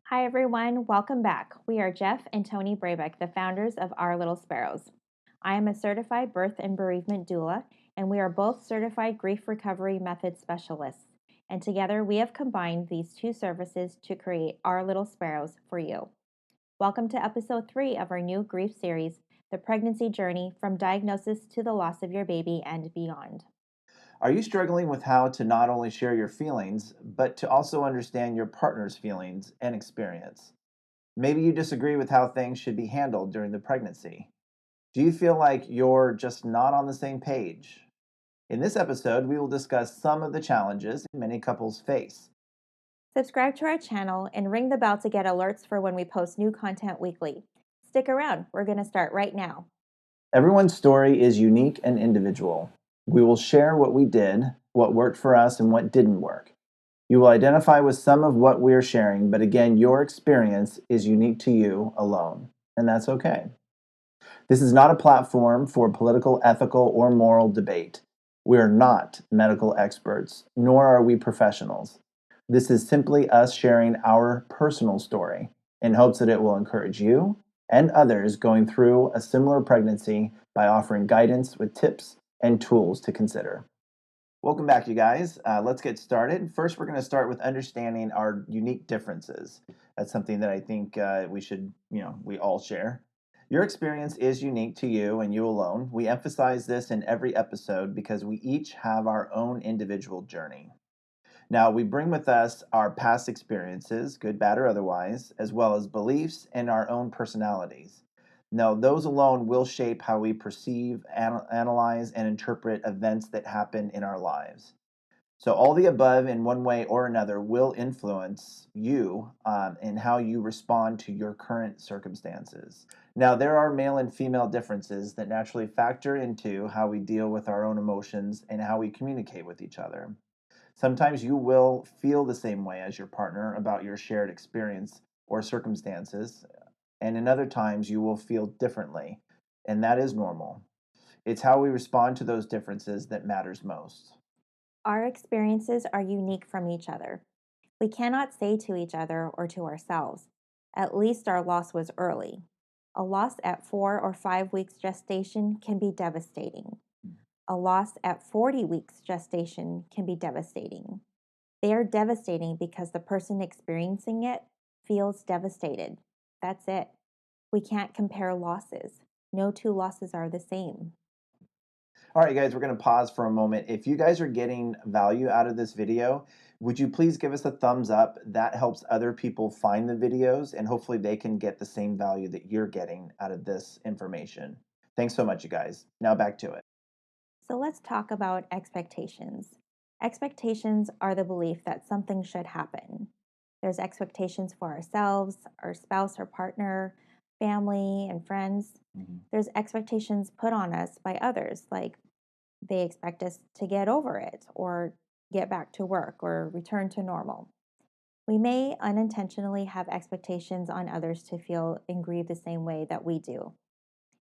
Hi, everyone. Welcome back. We are Jeff and Tony Brabeck, the founders of Our Little Sparrows. I am a certified birth and bereavement doula, and we are both certified grief recovery method specialists. And together we have combined these two services to create Our Little Sparrows for you. Welcome to episode 3 of our new grief series, The Pregnancy Journey from Diagnosis to the Loss of Your Baby and Beyond. Are you struggling with how to not only share your feelings, but to also understand your partner's feelings and experience? Maybe you disagree with how things should be handled during the pregnancy. Do you feel like you're just not on the same page? In this episode, we will discuss some of the challenges many couples face. Subscribe to our channel and ring the bell to get alerts for when we post new content weekly. Stick around, we're going to start right now. Everyone's story is unique and individual. We will share what we did, what worked for us, and what didn't work. You will identify with some of what we're sharing, but again, your experience is unique to you alone, and that's okay. This is not a platform for political, ethical, or moral debate. We are not medical experts, nor are we professionals. This is simply us sharing our personal story in hopes that it will encourage you and others going through a similar pregnancy by offering guidance with tips and tools to consider. Welcome back, you guys. Let's get started. First, we're going to start with understanding our unique differences. That's something that I think we all share. Your experience is unique to you and you alone. We emphasize this in every episode because we each have our own individual journey. Now, we bring with us our past experiences, good, bad, or otherwise, as well as beliefs and our own personalities. Now, those alone will shape how we perceive, analyze, and interpret events that happen in our lives. So, all the above, in one way or another, will influence you in how you respond to your current circumstances. Now, there are male and female differences that naturally factor into how we deal with our own emotions and how we communicate with each other. Sometimes you will feel the same way as your partner about your shared experience or circumstances, and in other times you will feel differently, and that is normal. It's how we respond to those differences that matters most. Our experiences are unique from each other. We cannot say to each other or to ourselves, at least our loss was early. A loss at 4 or 5 weeks gestation can be devastating. A loss at 40 weeks gestation can be devastating. They are devastating because the person experiencing it feels devastated. That's it. We can't compare losses. No two losses are the same. All right, guys, we're going to pause for a moment. If you guys are getting value out of this video, would you please give us a thumbs up? That helps other people find the videos, and hopefully they can get the same value that you're getting out of this information. Thanks so much, you guys. Now back to it. So let's talk about expectations. Expectations are the belief that something should happen. There's expectations for ourselves, our spouse or partner, family, and friends. There's expectations put on us by others, like they expect us to get over it or get back to work or return to normal. We may unintentionally have expectations on others to feel and grieve the same way that we do.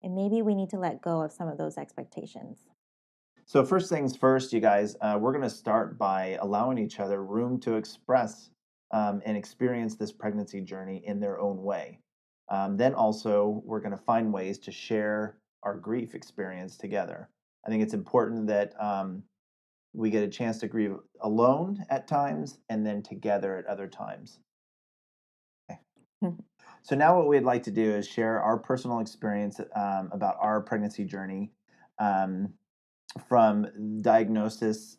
And maybe we need to let go of some of those expectations. So first things first, you guys, we're going to start by allowing each other room to express and experience this pregnancy journey in their own way. Then also, we're going to find ways to share our grief experience together. I think it's important that we get a chance to grieve alone at times and then together at other times. Okay. So now what we'd like to do is share our personal experience about our pregnancy journey. From diagnosis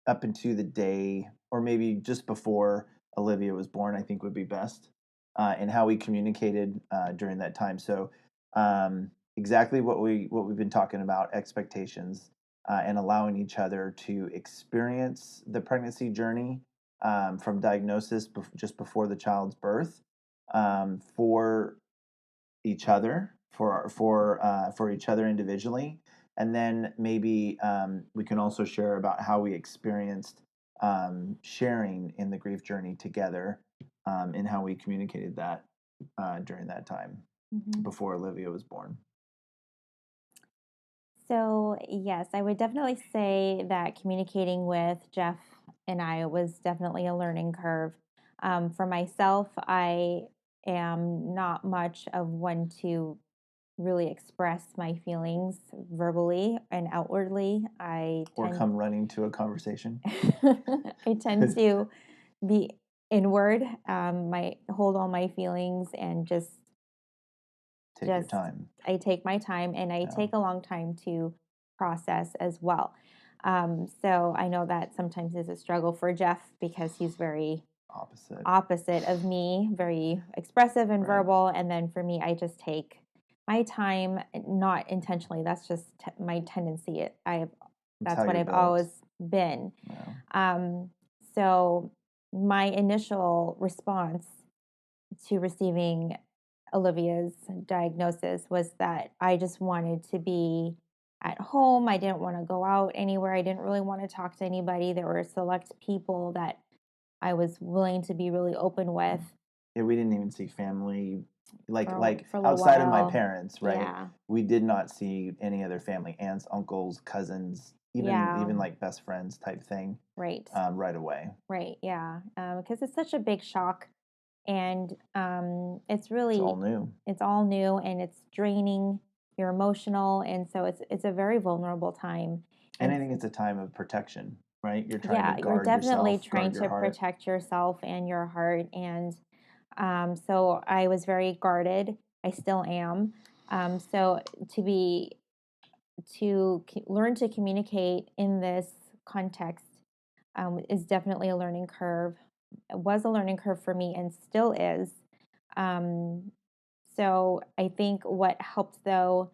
up into the day, or maybe just before Olivia was born, I think would be best, and how we communicated during that time. So, exactly what we've been talking about: expectations and allowing each other to experience the pregnancy journey from diagnosis just before the child's birth for each other, for each other individually, and then maybe we can also share about how we experienced sharing in the grief journey together, and how we communicated that during that time before Olivia was born. So, yes, I would definitely say that communicating with Jeff and I was definitely a learning curve. For myself, I am not much of one to really express my feelings verbally and outwardly. Or come running to a conversation. I tend to be inward, my hold all my feelings and Take your just time. I take my time and I Yeah. take a long time to process as well. So I know that sometimes is a struggle for Jeff because he's very Opposite. opposite of me, very expressive and Right. verbal. And then for me, I just take my time, not intentionally. That's just my tendency. That's how That's what you're I've built. always been. Yeah. Um, so my initial response to receiving Olivia's diagnosis was that I just wanted to be at home. I didn't want to go out anywhere. I didn't really want to talk to anybody. There were select people that I was willing to be really open with Yeah, we didn't even see family like for a little outside of my while. parents, right? Yeah. We did not see any other family, aunts, uncles, cousins, even Yeah. even like best friends type thing, Right. right away. Right. Yeah. Because it's such a big shock, and It's all new. it's all new and it's draining. You're emotional, and so it's a very vulnerable time. And And I think it's a time of protection, right? You're trying to yeah, you're guard definitely yourself, trying guard your to heart. protect yourself and your heart. And so I was very guarded. I still am. So to be learn to communicate in this context is definitely a learning curve. It was a learning curve for me and still is. Um, so I think what helped though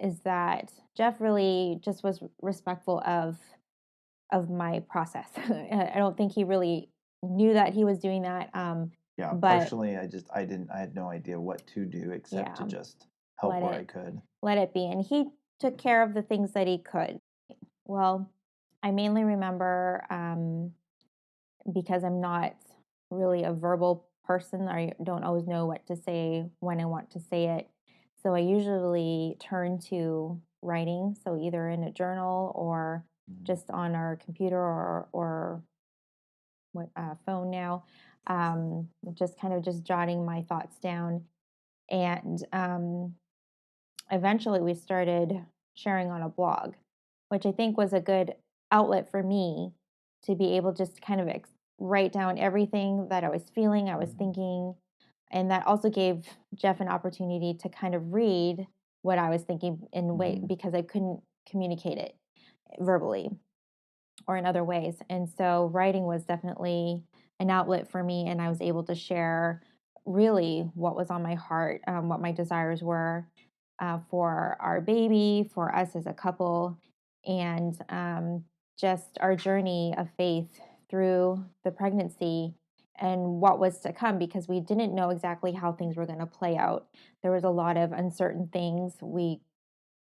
is that Jeff really just was respectful of my process. I don't think he really knew that he was doing that. Yeah, But partially I had no idea what to do except to yeah, just help let where I it could. let it be. And he took care of the things that he could. Well, I mainly remember because I'm not really a verbal person. I don't always know what to say when I want to say it. So I usually turn to writing. So either in a journal or Mm. just on our computer or what phone now, just kind of just jotting my thoughts down. And eventually we started sharing on a blog, which I think was a good outlet for me to be able just to kind of write down everything that I was feeling, I was Mhm. thinking. And that also gave Jeff an opportunity to kind of read what I was thinking in way Mhm. because I couldn't communicate it verbally or in other ways. And so writing was definitely an outlet for me, and I was able to share really what was on my heart, what my desires were for our baby, for us as a couple, and just our journey of faith through the pregnancy and what was to come because we didn't know exactly how things were going to play out. There was a lot of uncertain things. We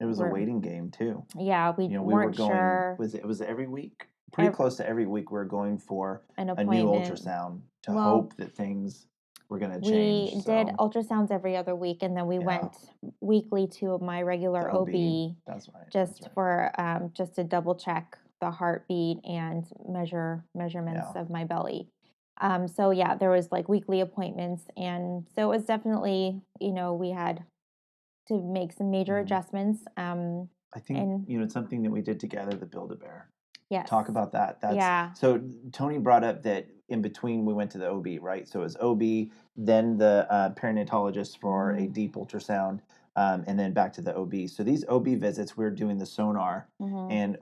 It was a were, waiting game too. yeah, we We were weren't going, sure. was it every week? Pretty Ev- close to every week we are going for an a new appointment. ultrasound to Well, hope that things were going to change. we did So, ultrasounds every other week, and then we yeah, went weekly to my the regular OB. OB That's right. That's just right. for just to double check the heartbeat and measurements Yeah. of my belly. So yeah, there was like weekly appointments, and so it was definitely we had to make some major Mhm. adjustments. I think, And it's something that we did together, the Build-A-Bear. yes, Talk about that. That's yeah, so Tony brought up that in between we went to the OB, right? So it was OB, then the perinatologist for a hmm deep ultrasound, and then back to the OB. So these OB visits, we are doing the sonar, hmm and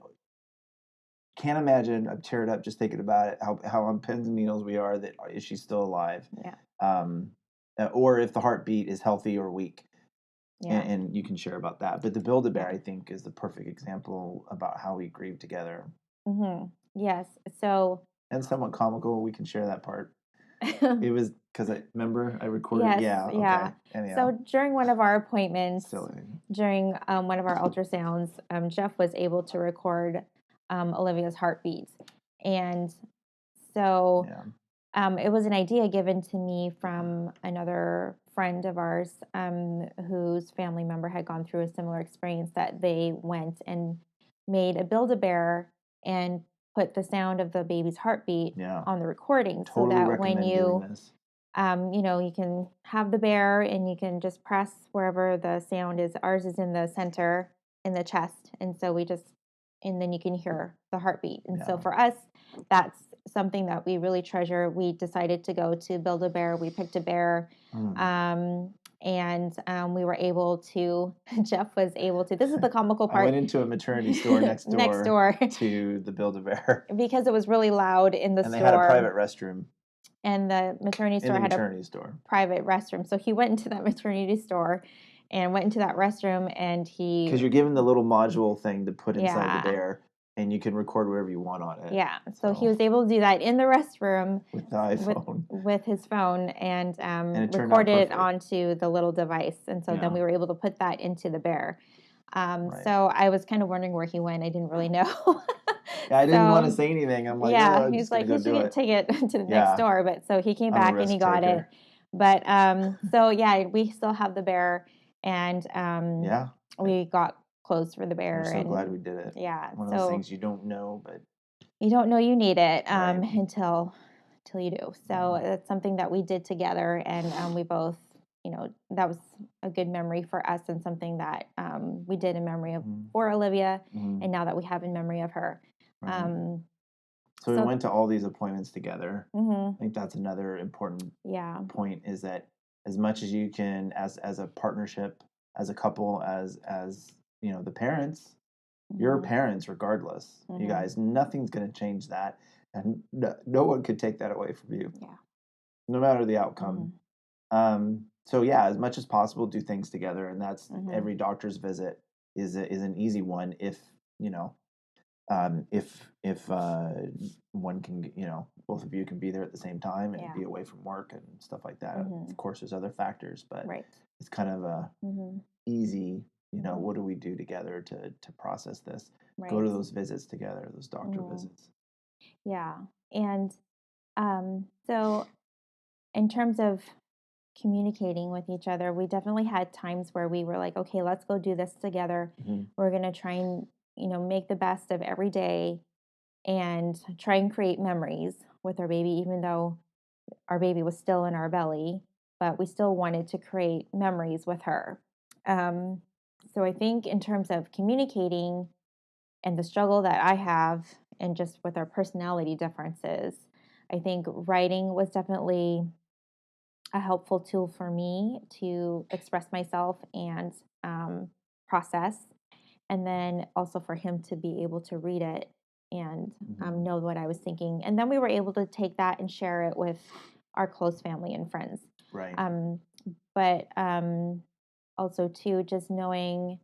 can't imagine. I'm teared up just thinking about it. How on pins and needles we are. That is she still alive, yeah, um, or if the heartbeat is healthy or weak, yeah, and you can share about that. But the Build a Bear, yeah. I think, is the perfect example about how we grieve together, Yes. So and somewhat comical. We can share that part. It was because I remember I recorded. yes, Yeah, yeah. okay. Anyhow, So during one of our appointments, silly. during one of our ultrasounds, Jeff was able to record Olivia's heartbeats. And so Yeah. it was an idea given to me from another friend of ours whose family member had gone through a similar experience that they went and made a Build-A-Bear and put the sound of the baby's heartbeat Yeah. on the recording so Totally that when recommend doing you, this. you can have the bear and you can just press wherever the sound is. Ours is in the center in the chest. And so and then you can hear the heartbeat. And so Yeah. for us, that's something that we really treasure. We decided to go to build a bear. We picked a bear. And we were able to, Jeff was able to, this is the comical I part. went into a maternity store next Next door to the Build-A-Bear. because it was really loud in the And store. they had a private restroom. And the maternity store had a private restroom. So he went into that maternity store and went into that restroom and because you're given the little module thing to put inside the Yeah. bear, and you can record wherever you want on it. Yeah. So he was able to do that in the restroom with the iPhone. with his phone and it turned out record it perfect. onto the little device. And so Yeah. then we were able to put that into the bear. Right. So I was kind of wondering where he went. I didn't really know. Yeah, I didn't want to say anything. I'm like, yeah, I'm he's just gonna like, go you should do it. take it to the Yeah. next door. But so he came I'm a back and he risk got taker. it. But so yeah, we still have the bear, and Yeah. we got clothes for the bear. I'm so and glad we did it. Yeah, One of those things you don't know, but you don't know you need it Right. until you do. So it's something that we did together, and we both, that was a good memory for us, and something that we did in memory of for Olivia, and now that we have in memory of her. Right. So we went to all these appointments together. I think that's another important point, is that as much as you can, as a partnership, as a couple, as the parents, you're parents regardless. You guys, nothing's going to change that, and no one could take that away from you. Yeah. No matter the outcome. So yeah, as much as possible, do things together, and that's every doctor's visit is an easy one if if one can, both of you can be there at the same time and be away from work and stuff like that. Of course, there's other factors, but it's kind of a easy, what do we do together to process this? Go to those visits together, those doctor visits. Yeah. And so in terms of communicating with each other, we definitely had times where we were like, okay, let's go do this together. We're going to try and, make the best of every day and try and create memories with our baby, even though our baby was still in our belly, but we still wanted to create memories with her. So I think in terms of communicating and the struggle that I have, and just with our personality differences, I think writing was definitely a helpful tool for me to express myself and process, and then also for him to be able to read it and know what I was thinking. And then we were able to take that and share it with our close family and friends. Right. But also, too, just knowing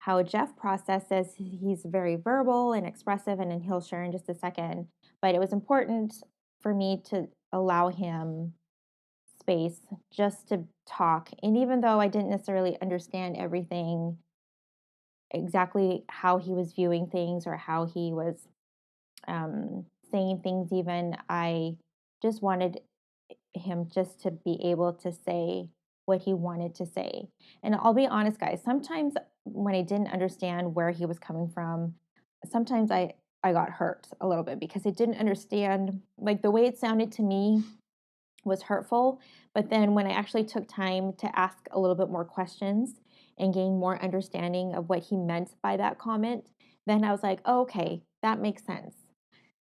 how Jeff processes, he's very verbal and expressive, and then he'll share in just a second. But it was important for me to allow him space just to talk. And even though I didn't necessarily understand everything, exactly how he was viewing things or how he was saying things, even, I just wanted him just to be able to say what he wanted to say. And I'll be honest, guys, sometimes when I didn't understand where he was coming from, sometimes I got hurt a little bit because I didn't understand, like, the way it sounded to me was hurtful. But then when I actually took time to ask a little bit more questions and gain more understanding of what he meant by that comment, then I was like, oh, okay, that makes sense.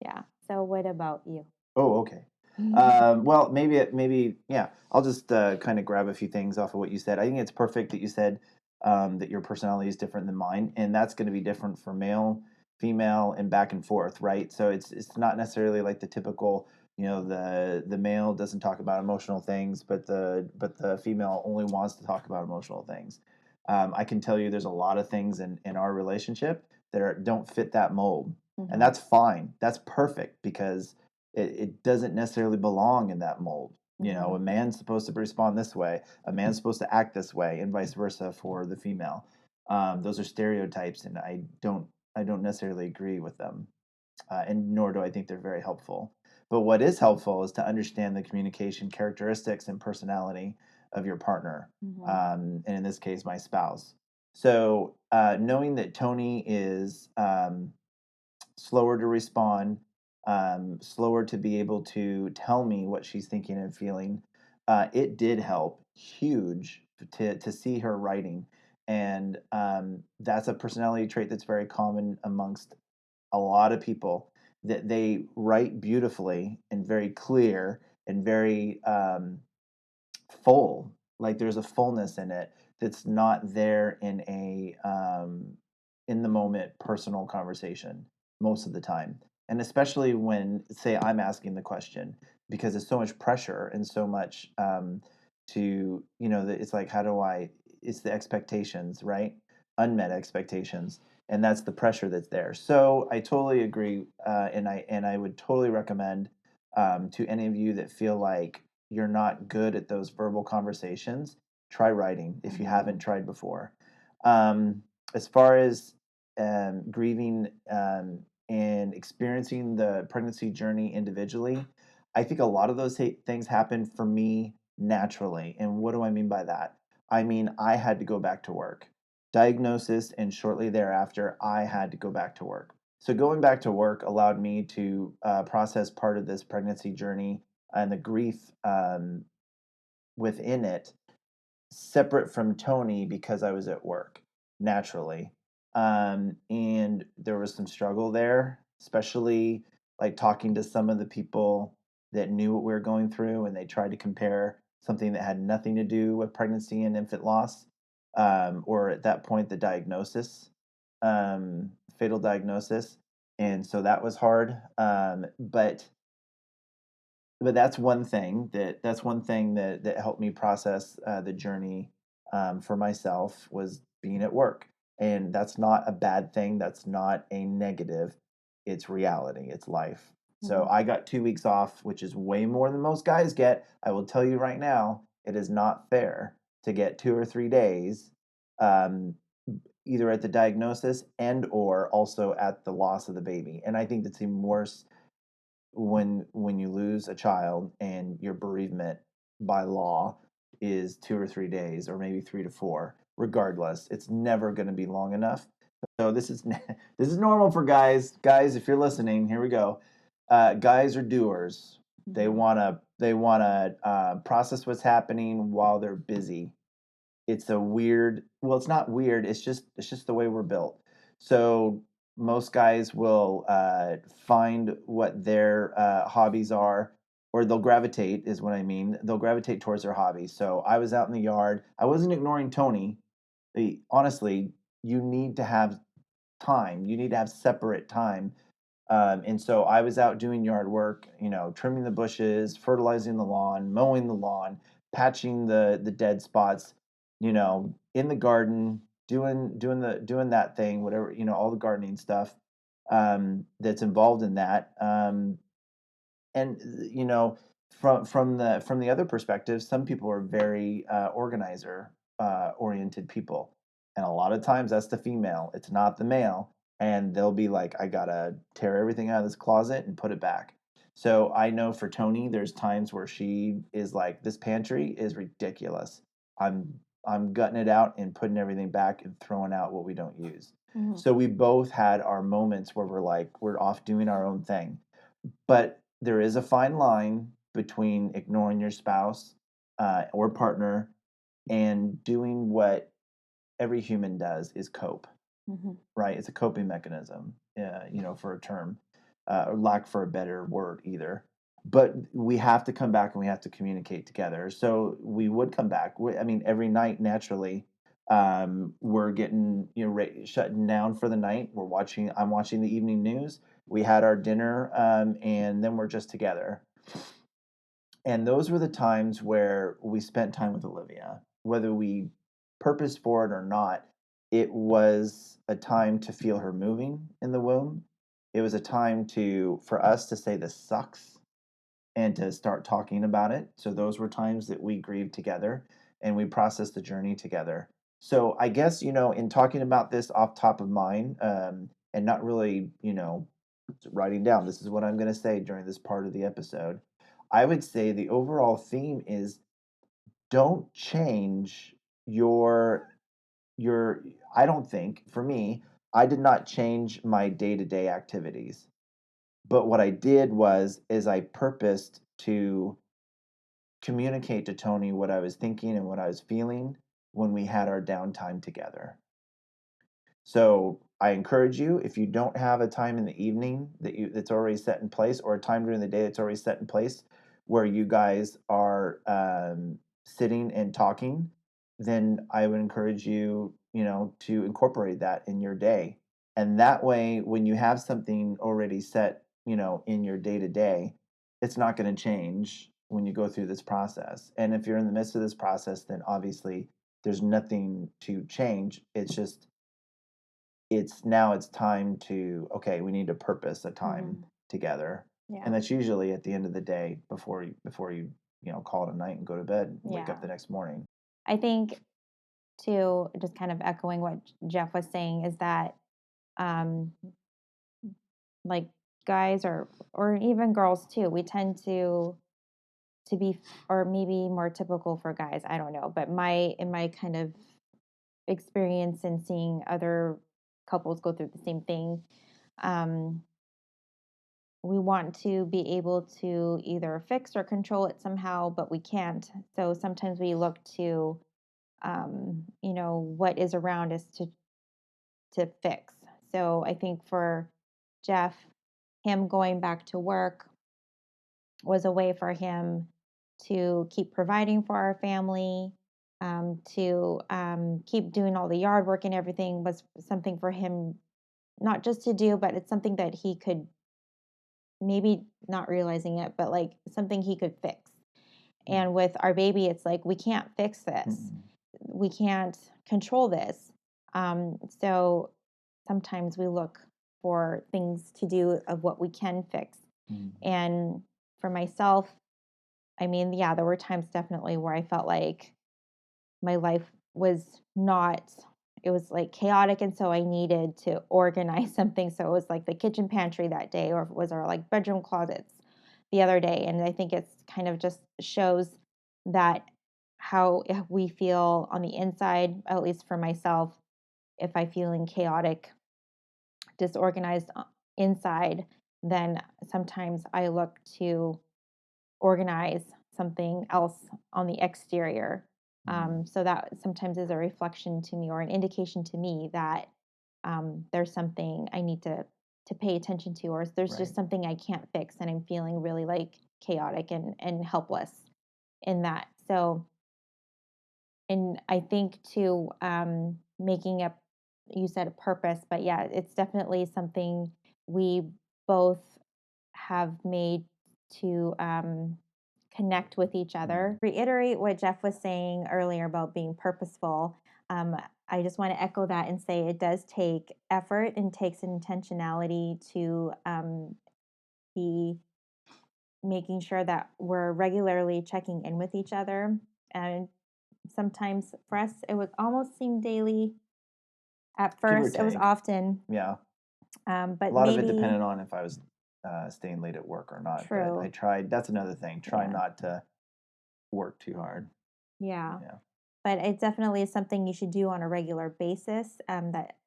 Yeah. So what about you? Oh, okay. Well, maybe, yeah. I'll just kind of grab a few things off of what you said. I think it's perfect that you said that your personality is different than mine, and that's going to be different for male, female, and back and forth, right? So it's not necessarily like the typical, the male doesn't talk about emotional things, but the female only wants to talk about emotional things. I can tell you, there's a lot of things in our relationship that don't fit that mold, and that's fine. That's perfect, because it doesn't necessarily belong in that mold. A man's supposed to respond this way, a man's supposed to act this way, and vice versa for the female. Those are stereotypes, and I don't necessarily agree with them, and nor do I think they're very helpful. But what is helpful is to understand the communication characteristics and personality of your partner, and in this case, my spouse. So knowing that Tony is slower to respond, slower to be able to tell me what she's thinking and feeling. It did help huge to see her writing, and that's a personality trait that's very common amongst a lot of people, that they write beautifully and very clear and very full. Like there's a fullness in it that's not there in the moment personal conversation most of the time. And especially when, say, I'm asking the question, because there's so much pressure and so much to, it's like, how do I, it's the expectations, right? Unmet expectations. And that's the pressure that's there. So I totally agree. And I would totally recommend to any of you that feel like you're not good at those verbal conversations, try writing if you Mm-hmm. haven't tried before. Um, as far as grieving and experiencing the pregnancy journey individually, I think a lot of those things happen for me naturally. And what do I mean by that? I mean, I had to go back to work. Diagnosis, and shortly thereafter, I had to go back to work. So going back to work allowed me to process part of this pregnancy journey and the grief within it, separate from Tony because I was at work naturally. And there was some struggle there, especially like talking to some of the people that knew what we were going through, and they tried to compare something that had nothing to do with pregnancy and infant loss, or at that point, the diagnosis, fatal diagnosis. And so that was hard. But that's one thing that helped me process the journey for myself, was being at work. And that's not a bad thing, that's not a negative, it's reality, it's life. So Mm-hmm. I got 2 weeks off, which is way more than most guys get. I will tell you right now, it is not fair to get 2 or 3 days, um, either at the diagnosis and or also at the loss of the baby. And I think that's even worse when you lose a child and your bereavement by law is 2 or 3 days, or maybe 3 to 4. Regardless, it's never going to be long enough. So this is this is normal for guys. Guys, if you're listening, here we go. Guys are doers. Mm-hmm. They wanna process what's happening while they're busy. It's a weird, well, it's not weird, it's just the way we're built. So most guys will find what their hobbies are, or they'll gravitate, is what I mean, they'll gravitate towards their hobbies. So I was out in the yard, I wasn't ignoring Tony. Honestly, you need to have time, you need to have separate time. And so I was out doing yard work, trimming the bushes, fertilizing the lawn, mowing the lawn, patching the dead spots, in the garden, doing that thing, whatever, all the gardening stuff that's involved in that. And from the other perspective, some people are very organizer oriented people, and a lot of times that's the female, it's not the male. And they'll be like, I gotta tear everything out of this closet and put it back. So I know for Tony, there's times where she is like, this pantry is ridiculous, I'm gutting it out and putting everything back and throwing out what we don't use. Mm-hmm. So we both had our moments where we're like, we're off doing our own thing. But there is a fine line between ignoring your spouse or partner and doing what every human does, is cope, Mm-hmm. right? It's a coping mechanism, for a term, or lack for a better word either. But we have to come back and we have to communicate together. So we would come back. I mean, every night, naturally, we're getting, shutting down for the night. I'm watching the evening news. We had our dinner, and then we're just together. And those were the times where we spent time with Olivia, whether we purposed for it or not. It was a time to feel her moving in the womb. It was a time for us to say this sucks and to start talking about it. So those were times that we grieved together and we processed the journey together. So I guess, in talking about this off top of mind, and not really, writing down, this is what I'm going to say during this part of the episode, I would say the overall theme is, don't change your, I don't think, for me, I did not change my day-to-day activities. But what I did is I purposed to communicate to Tony what I was thinking and what I was feeling when we had our downtime together. So I encourage you, if you don't have a time in the evening that's already set in place, or a time during the day that's already set in place, where you guys are sitting and talking, then I would encourage you, to incorporate that in your day. And that way, when you have something already set, in your day to day, it's not going to change when you go through this process. And if you're in the midst of this process, then obviously there's nothing to change. It's time to, okay, we need to purpose a time together. Yeah. And that's usually at the end of the day before you call it a night and go to bed and wake up the next morning. I think too, just kind of echoing what Jeff was saying, is that um like guys or even girls too, we tend to be, or maybe more typical for guys, I don't know, but in my kind of experience and seeing other couples go through the same thing, um, we want to be able to either fix or control it somehow, but we can't. So sometimes we look to, what is around us to fix. So I think for Jeff, him going back to work was a way for him to keep providing for our family, to keep doing all the yard work and everything, was something for him not just to do, but it's something that he could, maybe not realizing it, but like something he could fix. And with our baby, it's like, we can't fix this. We can't control this. So sometimes we look for things to do of what we can fix. And for myself, I mean, yeah, there were times definitely where I felt like my life was not, it was like chaotic. And so I needed to organize something. So it was like the kitchen pantry that day, or it was our like bedroom closets the other day. And I think it's kind of just shows that how we feel on the inside, at least for myself, if I feeling chaotic, disorganized inside, then sometimes I look to organize something else on the exterior. So that sometimes is a reflection to me, or an indication to me that there's something I need to pay attention to, or there's just something I can't fix, and I'm feeling really like chaotic and helpless in that. So, and I think too, making up, you said a purpose, but yeah, it's definitely something we both have made to connect with each other. Reiterate what Jeff was saying earlier about being purposeful. Um, I just want to echo that and say it does take effort and takes intentionality to be making sure that we're regularly checking in with each other. And sometimes for us, it would almost seem daily. At Give or first, it was take. often. Yeah. But A lot of it maybe depended on if I was staying late at work or not. But I true. tried. That's another thing. Try Yeah. not to work too hard. Yeah. Yeah. But it definitely is something you should do on a regular basis, that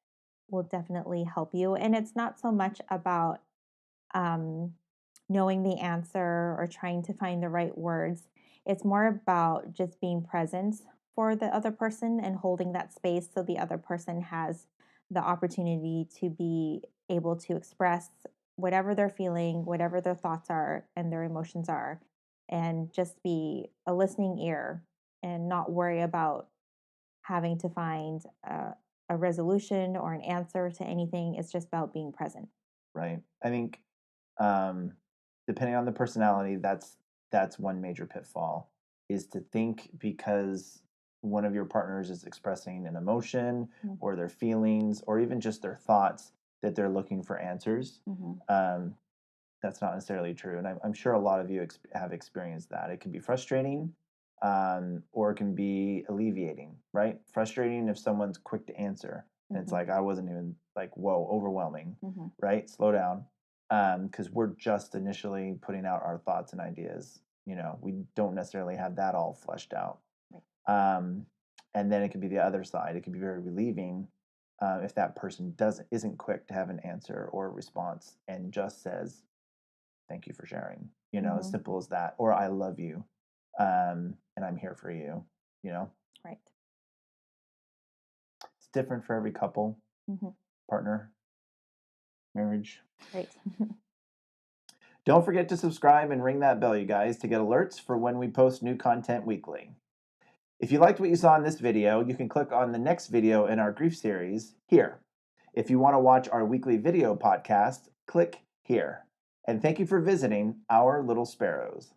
will definitely help you. And it's not so much about um, knowing the answer or trying to find the right words. It's more about just being present for the other person and holding that space so the other person has the opportunity to be able to express whatever they're feeling, whatever their thoughts are and their emotions are, and just be a listening ear and not worry about having to find a resolution or an answer to anything. It's just about being present. Right. I think um, depending on the personality, that's one major pitfall, is to think because one of your partners is expressing an emotion or their feelings or even just their thoughts that they're looking for answers. Um, that's not necessarily true. And I'm sure a lot of you have experienced that. It can be frustrating, or it can be alleviating, right? Frustrating if someone's quick to answer. And it's like, I wasn't even like, whoa, overwhelming, right? Slow down. Because we're just initially putting out our thoughts and ideas. We don't necessarily have that all fleshed out. And then it could be the other side. It could be very relieving if that person isn't quick to have an answer or a response and just says, thank you for sharing, as Mhm. simple as that, or I love you, and I'm here for you. Right. It's different for every couple, Mhm. partner, marriage. Right. Don't forget to subscribe and ring that bell, you guys, to get alerts for when we post new content weekly. If you liked what you saw in this video, you can click on the next video in our grief series here. If you want to watch our weekly video podcast, click here. And thank you for visiting our Little Sparrows.